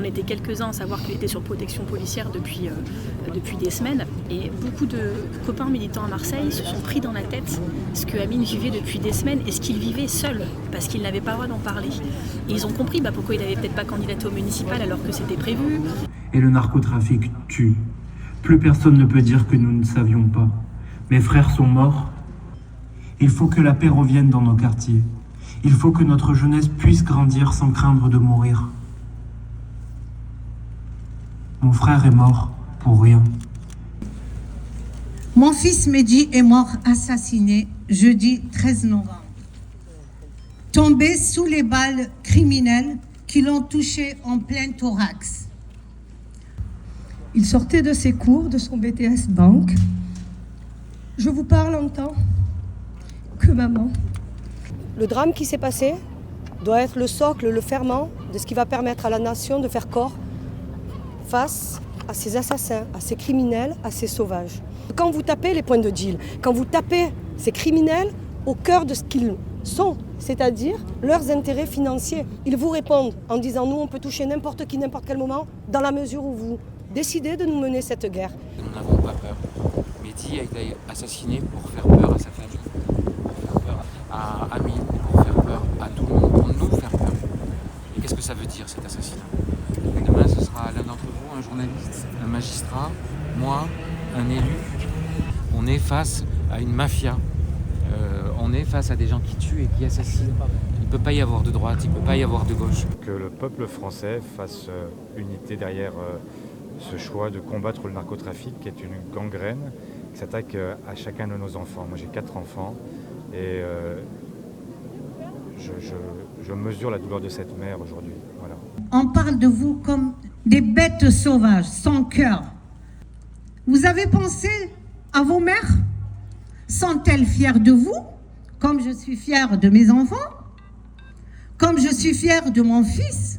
était quelques-uns à savoir qu'il était sur protection policière depuis des semaines. Et beaucoup de copains militants à Marseille se sont pris dans la tête ce que Amine vivait depuis des semaines et ce qu'il vivait seul, parce qu'il n'avait pas le droit d'en parler. Et ils ont compris pourquoi il n'avait peut-être pas candidaté au municipal alors que c'était prévu. Et le narcotrafic tue. Plus personne ne peut dire que nous ne savions pas. Mes frères sont morts. Il faut que la paix revienne dans nos quartiers. Il faut que notre jeunesse puisse grandir sans craindre de mourir. Mon frère est mort pour rien. Mon fils Mehdi est mort assassiné jeudi 13 novembre. Tombé sous les balles criminelles qui l'ont touché en plein thorax. Il sortait de ses cours, de son BTS banque. Je vous parle en tant que maman. Le drame qui s'est passé doit être le socle, le ferment de ce qui va permettre à la nation de faire corps face à ces assassins, à ces criminels, à ces sauvages. Quand vous tapez les points de deal, quand vous tapez ces criminels au cœur de ce qu'ils sont, c'est-à-dire leurs intérêts financiers, ils vous répondent en disant « nous, on peut toucher n'importe qui, n'importe quel moment, dans la mesure où vous décidez de nous mener cette guerre. » Nous n'avons pas peur. Mehdi a été assassiné pour faire peur à sa famille, pour faire peur à Amine, pour faire peur à tout le monde, pour nous faire peur. Et qu'est-ce que ça veut dire cet assassinat? Demain, ce sera l'un d'entre vous, un journaliste, un magistrat, moi, un élu. On est face à une mafia. On est face à des gens qui tuent et qui assassinent. Il ne peut pas y avoir de droite, il ne peut pas y avoir de gauche. Que le peuple français fasse unité derrière ce choix de combattre le narcotrafic, qui est une gangrène qui s'attaque à chacun de nos enfants. Moi j'ai 4 enfants et je mesure la douleur de cette mère aujourd'hui. Voilà. On parle de vous comme des bêtes sauvages, sans cœur. Vous avez pensé à vos mères? Sont-elles fières de vous, comme je suis fière de mes enfants? Comme je suis fière de mon fils?